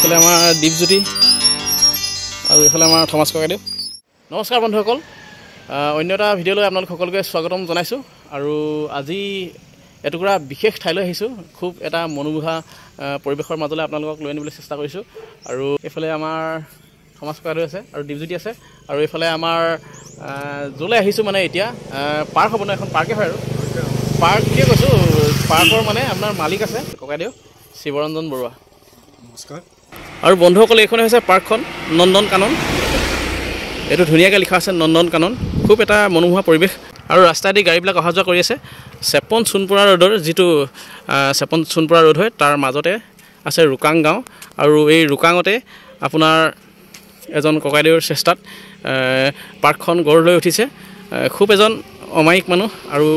এইফালে আমাৰ দীপজ্যোতি আৰু এইফালে আমাৰ থমাছ ককাইদেউ। নমস্কাৰ বন্ধুসকল, অন্য এটা ভিডিঅ'লৈ আপোনালোক সকলোকে স্বাগতম জনাইছোঁ। আৰু আজি এটুকুৰা বিশেষ ঠাইলৈ আহিছোঁ। খুব এটা মনোমোহা পৰিৱেশৰ মাজলৈ আপোনালোকক লৈ আনিবলৈ চেষ্টা কৰিছোঁ। আৰু এইফালে আমাৰ থমাছ ককাইদেউ আছে আৰু দীপজ্যোতি আছে। আৰু এইফালে আমাৰ য'লৈ আহিছোঁ মানে এতিয়া পাৰ্ক হ'ব ন, এখন পাৰ্কে হয় আৰু পাৰ্ক বুলিয়ে কৈছোঁ। পাৰ্কৰ মানে আপোনাৰ মালিক আছে ককাইদেউ শিৱৰঞ্জন বৰুৱা। নমস্কাৰ। আৰু বন্ধুসকল, এইখনে হৈছে পাৰ্কখন নন্দন কানন। এইটো ধুনীয়াকৈ লিখা আছে নন্দন কানন। খুব এটা মনোমোহা পৰিৱেশ। আৰু ৰাস্তাইদি গাড়ীবিলাক অহা যোৱা কৰি আছে। চেপন সোণপোৰা ৰোডৰ যিটো চেপন সোণপোৰা ৰোড হয়, তাৰ মাজতে আছে ৰুকাং গাঁও। আৰু এই ৰুকাঙতে আপোনাৰ এজন ককাইদেউৰ চেষ্টাত পাৰ্কখন গঢ় লৈ উঠিছে। খুব এজন অমায়িক মানুহ। আৰু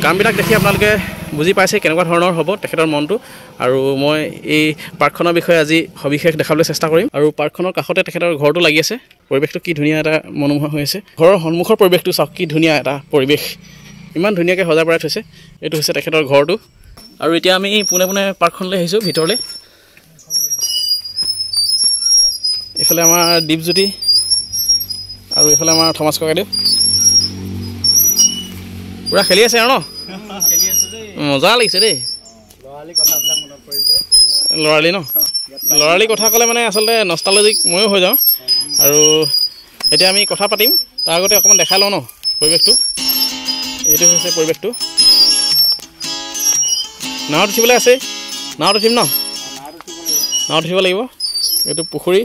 কামবিলাক দেখি আপোনালোকে বুজি পাইছে কেনেকুৱা ধৰণৰ হ'ব তেখেতৰ মনটো। আৰু মই এই পাৰ্কখনৰ বিষয়ে আজি সবিশেষ দেখাবলৈ চেষ্টা কৰিম। আৰু পাৰ্কখনৰ কাষতে তেখেতৰ ঘৰটো লাগি আছে। পৰিৱেশটো কি ধুনীয়া এটা মনোমোহা হৈ আছে। ঘৰৰ সন্মুখৰ পৰিৱেশটো চাওক, কি ধুনীয়া এটা পৰিৱেশ, ইমান ধুনীয়াকৈ সজাই পৰাই থৈছে। এইটো হৈছে তেখেতৰ ঘৰটো। আৰু এতিয়া আমি পোনে পোনে পাৰ্কখনলৈ আহিছোঁ ভিতৰলৈ। এইফালে আমাৰ দীপজ্যোতি আৰু এইফালে আমাৰ থমাছ ককাইদেউ পূৰা খেলি আছে আৰু ন, মজা লাগিছে দেই। ল'ৰালি ন, ল'ৰালি কথা ক'লে মানে আচলতে নষ্টালজিক ময়ো হৈ যাওঁ। আৰু এতিয়া আমি কথা পাতিম, তাৰ আগতে অকণমান দেখাই লওঁ ন পৰিৱেশটো। এইটো হৈছে পৰিৱেশটো। নাৱত উঠিবলৈ আছে, নাৱত উঠিম ন, নাৱত উঠিব লাগিব। এইটো পুখুৰী।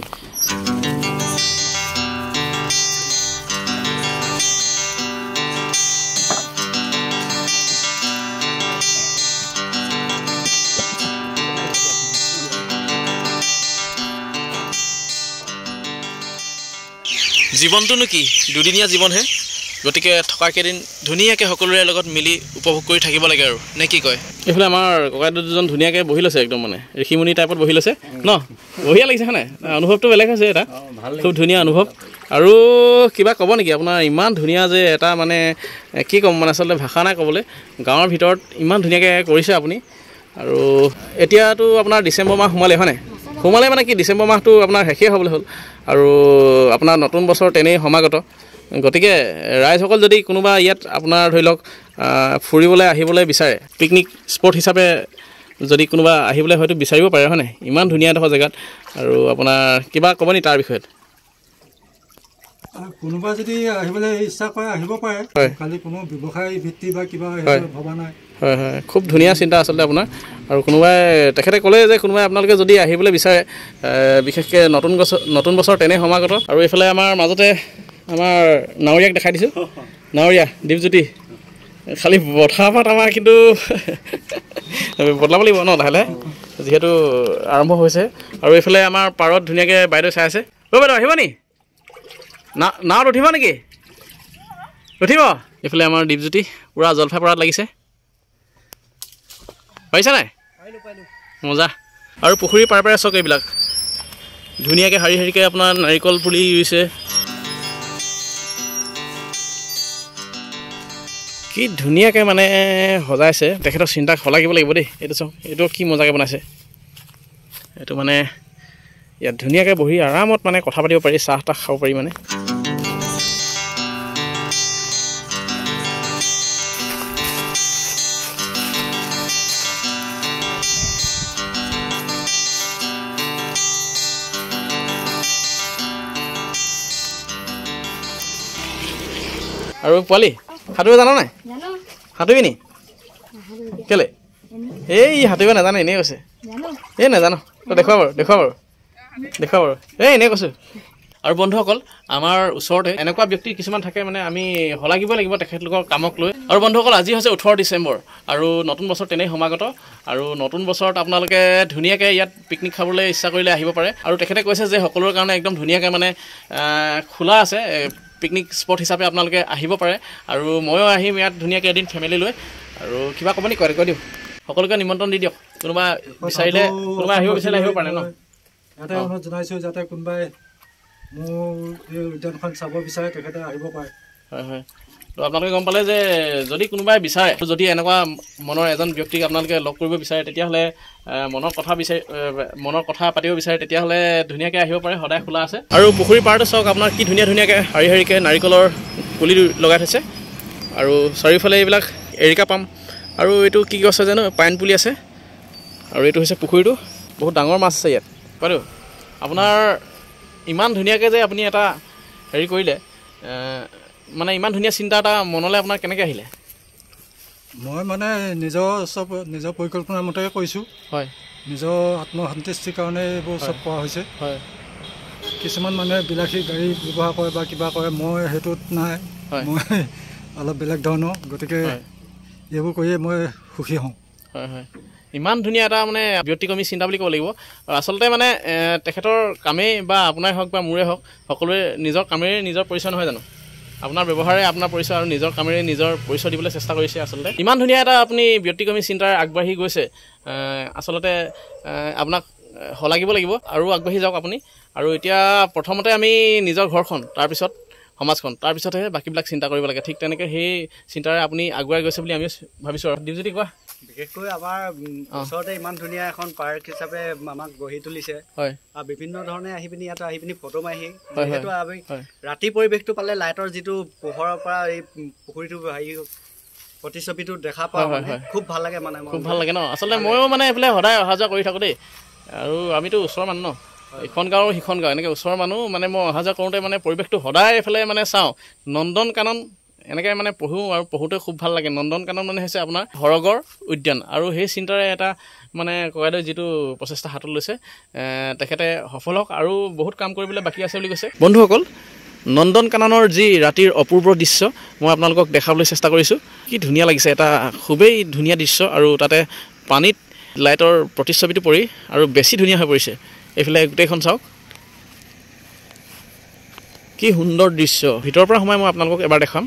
জীৱনটোনো কি, দুদিনীয়া জীৱনহে। গতিকে থকা কেইদিন ধুনীয়াকৈ সকলোৰে লগত মিলি উপভোগ কৰি থাকিব লাগে আৰু, নে কি কয়? এইফালে আমাৰ ককাইদেউ দুজন ধুনীয়াকৈ বহি লৈছে, একদম মানে ঋষিমুনি টাইপত বহি লৈছে ন। বঢ়িয়া লাগিছে হয় নাই? অনুভৱটো বেলেগ হৈছে এটা, খুব ধুনীয়া অনুভৱ। আৰু কিবা ক'ব নেকি আপোনাৰ? ইমান ধুনীয়া যে এটা মানে কি ক'ম, মানে আচলতে ভাষা নাই ক'বলৈ। গাঁৱৰ ভিতৰত ইমান ধুনীয়াকৈ কৰিছে আপুনি। আৰু এতিয়াতো আপোনাৰ ডিচেম্বৰ মাহ সোমালে হয় নাই? সোমালে মানে কি, ডিচেম্বৰ মাহটো আপোনাৰ শেষেই হ'বলৈ হ'ল। আৰু আপোনাৰ নতুন বছৰ তেনেই সমাগত। গতিকে ৰাইজসকল যদি কোনোবা ইয়াত আপোনাৰ ধৰি লওক ফুৰিবলৈ আহিবলৈ বিচাৰে, পিকনিক স্পট হিচাপে যদি কোনোবা আহিবলৈ হয়তো বিচাৰিব পাৰে হয় নাই? ইমান ধুনীয়া এডোখৰ জেগাত। আৰু আপোনাৰ কিবা ক'ব নি তাৰ বিষয়ত? কোনোবা যদি আহিবলৈ ইচ্ছা কৰে আহিব পাৰে। খালি কোনো ব্যৱসায় ভিত্তি বা কিবা ভবা নাই। হয় হয়, খুব ধুনীয়া চিন্তা আচলতে আপোনাৰ। আৰু কোনোবাই তেখেতে ক'লে যে কোনোবাই আপোনালোকে যদি আহিবলৈ বিচাৰে, বিশেষকৈ নতুন বছৰ তেনে সমাগত। আৰু এইফালে আমাৰ মাজতে আমাৰ নাৱৰীয়াক দেখাই দিছোঁ। নাৱৰীয়া দীপজ্যোতি। খালি বঠাপাত আমাৰ কিন্তু বদলাব লাগিব ন লাহে লাহে, যিহেতু আৰম্ভ হৈছে। আৰু এইফালে আমাৰ পাৰত ধুনীয়াকৈ বাইদেউ চাই আছে। বাইদেউ আহিব নি? নাৱত উঠিব নেকি? উঠিব? এইফালে আমাৰ দীপজ্যোতি পূৰা জলফাই পৰাত লাগিছে। পাৰিছা নাই? মজা। আৰু পুখুৰীৰ পাৰে পাৰে চাওক, এইবিলাক ধুনীয়াকৈ শাৰী শাৰীকৈ আপোনাৰ নাৰিকল পুলি ৰুইছে। কি ধুনীয়াকৈ মানে সজাইছে। তেখেতৰ চিন্তা শলাগিব লাগিব দেই। এইটো চাওক, এইটো কি মজাকৈ বনাইছে। এইটো মানে ইয়াত ধুনীয়াকৈ বহি আৰামত মানে কথা পাতিব পাৰি, চাহ তাহ খাব পাৰি মানে। আৰু পোৱালি সাঁতুৰিব জানা নাই? সাঁতুৰিবি নি? কেলে? এই সাঁতুৰিব নাজানে, এনেই কৈছে। এই নাজানো, তই দেখুৱা বাৰু দেখুৱা বাৰু দেখুৱা বাৰু, এই এনেই কৈছোঁ। আৰু বন্ধুসকল, আমাৰ ওচৰতে এনেকুৱা ব্যক্তি কিছুমান থাকে, মানে আমি শলাগিব লাগিব তেখেতলোকৰ কামক লৈ। আৰু বন্ধুসকল, আজি হৈছে 18 ডিচেম্বৰ আৰু নতুন বছৰ তেনেই সমাগত। আৰু নতুন বছৰত আপোনালোকে ধুনীয়াকৈ ইয়াত পিকনিক খাবলৈ ইচ্ছা কৰিলে আহিব পাৰে। আৰু তেখেতে কৈছে যে সকলোৰে কাৰণে একদম ধুনীয়াকৈ মানে খোলা আছে, পিকনিক স্পট হিচাপে আপোনালোকে আহিব পাৰে। আৰু ময়ো আহিম ইয়াত ধুনীয়াকৈ এদিন ফেমিলি লৈ। আৰু কিবা ক'ব নি? কৈ দিওঁ, সকলোকে নিমন্ত্ৰণ দি দিয়ক। কোনোবা বিচাৰিলে, কোনোবাই আহিব বিচাৰিলে আহিব পাৰে ন। ইয়াতে অনুৰোধ জনাইছোঁ যাতে কোনোবাই মোৰ এই উদ্যানখন চাব বিচাৰে তেখেতে আহিব পাৰে। হয় হয়, তো আপোনালোকে গম পালে যে যদি কোনোবাই বিচাৰে, যদি এনেকুৱা মনৰ এজন ব্যক্তিক আপোনালোকে লগ কৰিব বিচাৰে, তেতিয়াহ'লে মনৰ কথা পাতিব বিচাৰে, তেতিয়াহ'লে ধুনীয়াকৈ আহিব পাৰে, সদায় খোলা আছে। আৰু পুখুৰী পাৰতে চাওক আপোনাৰ কি ধুনীয়াকৈ শাৰী শাৰীকৈ নাৰিকলৰ পুলি লগাই থৈছে, আৰু চাৰিওফালে এইবিলাক এৰিকা পাম, আৰু এইটো কি গছ আছে জানো, পাইন পুলি আছে, আৰু এইটো হৈছে পুখুৰীটো। বহুত ডাঙৰ মাছ আছে ইয়াত বাইদেউ। আপোনাৰ ইমান ধুনীয়াকৈ যে আপুনি এটা হেৰি কৰিলে, মানে ইমান ধুনীয়া চিন্তা এটা মনলৈ আপোনাৰ কেনেকৈ আহিলে? মই মানে নিজৰ পৰিকল্পনাৰ মতে কৰিছোঁ। হয়, নিজৰ আত্মসন্তুষ্টিৰ কাৰণে এইবোৰ চব কৰা হৈছে। হয়, কিছুমান মানুহে বিলাসী গাড়ী ব্যৱহাৰ কৰে বা কিবা কৰে, মই সেইটোত নাই। মই অলপ বেলেগ ধৰণৰ, গতিকে এইবোৰ কৰিয়ে মই সুখী হওঁ। হয় হয়, ইমান ধুনীয়া এটা মানে ব্যক্তিক্ৰমী চিন্তা বুলি ক'ব লাগিব। আচলতে মানে তেখেতৰ কামেই বা আপোনাৰে হওক বা মোৰে হওক, সকলোৱে নিজৰ কামেৰে নিজৰ পৰিচয় নহয় জানো? আপোনাৰ ব্যৱহাৰে আপোনাৰ পৰিচয়, আৰু নিজৰ কামেৰে নিজৰ পৰিচয় দিবলৈ চেষ্টা কৰিছে। আচলতে ইমান ধুনীয়া এটা আপুনি ব্যক্তিক্ৰমী চিন্তাৰে আগবাঢ়ি গৈছে, আচলতে আপোনাক শলাগিব লাগিব, আৰু আগবাঢ়ি যাওক আপুনি। আৰু এতিয়া প্ৰথমতে আমি নিজৰ ঘৰখন, তাৰপিছত সমাজখন, তাৰপিছতহে বাকীবিলাক চিন্তা কৰিব লাগে। ঠিক তেনেকৈ সেই চিন্তাৰে আপুনি আগুৱাই গৈছে বুলি আমি ভাবিছোঁ। আৰু দীপজ্যোতি কোৱা। বিশেষকৈ আমাৰ ওচৰতে ইমান ধুনীয়া এখন পাৰ্ক হিচাপে আমাক গঢ়ি তুলিছে। হয়, আৰু বিভিন্ন ধৰণে আহি পিনি ফটো মাৰি, যিহেতু আমি ৰাতি পৰিৱেশটো পালে লাইটৰ যিটো পোহৰৰ পৰা এই পুখুৰীটো হেৰি প্ৰতিচ্ছবিটো দেখা পাওঁ, খুব ভাল লাগে। মানে খুব ভাল লাগে ন? আচলতে ময়ো মানে এইফালে সদায় অহা যোৱা কৰি থাকোঁ দেই, আৰু আমিতো ওচৰৰ মানুহ ন, ইখন গাঁও সিখন গাঁও এনেকৈ ওচৰৰ মানুহ, মানে মই অহা যোৱা কৰোঁতে মানে পৰিৱেশটো সদায় এইফালে মানে চাওঁ। নন্দন কানন এনেকৈ মানে পঢ়োঁ, আৰু পঢ়োঁতে খুব ভাল লাগে। নন্দন কানন মানে হৈছে আপোনাৰ সৰগৰ উদ্যান, আৰু সেই চিন্তাৰে এটা মানে ককাইদেৱে যিটো প্ৰচেষ্টা হাতত লৈছে, তেখেতে সফল হওক, আৰু বহুত কাম কৰিবলৈ বাকী আছে বুলি কৈছে। বন্ধুসকল, নন্দন কাননৰ যি ৰাতিৰ অপূৰ্ব দৃশ্য মই আপোনালোকক দেখাবলৈ চেষ্টা কৰিছোঁ। কি ধুনীয়া লাগিছে, এটা খুবেই ধুনীয়া দৃশ্য, আৰু তাতে পানীত লাইটৰ প্ৰতিচ্ছবিটো পৰি আৰু বেছি ধুনীয়া হৈ পৰিছে। এইফালে গোটেইখন চাওক, কি সুন্দৰ দৃশ্য। ভিতৰৰ পৰা সোমাই মই আপোনালোকক এবাৰ দেখাম।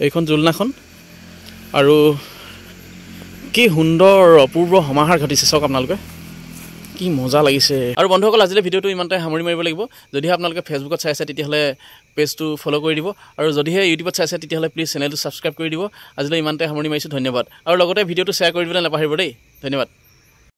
এইখন জুলনাখন, আৰু কি সুন্দৰ অপূৰ্ব সমাহাৰ ঘটিছে চাওক আপোনালোকে, কি মজা লাগিছে। আৰু বন্ধুসকল, আজিলৈ ভিডিঅ'টো ইমানতে সামৰি মাৰিব লাগিব। যদিহে আপোনালোকে ফেচবুকত চাইছে তেতিয়াহ'লে পেজটো ফ'ল' কৰি দিব, আৰু যদিহে ইউটিউবত চাইছে তেতিয়াহ'লে প্লিজ চেনেলটো ছাবস্ক্ৰাইব কৰি দিব। আজিলৈ ইমানতে সামৰি মাৰিছোঁ, ধন্যবাদ। আৰু লগতে ভিডিঅ'টো শ্বেয়াৰ কৰি দিবলৈ নাপাহৰিব দেই, ধন্যবাদ।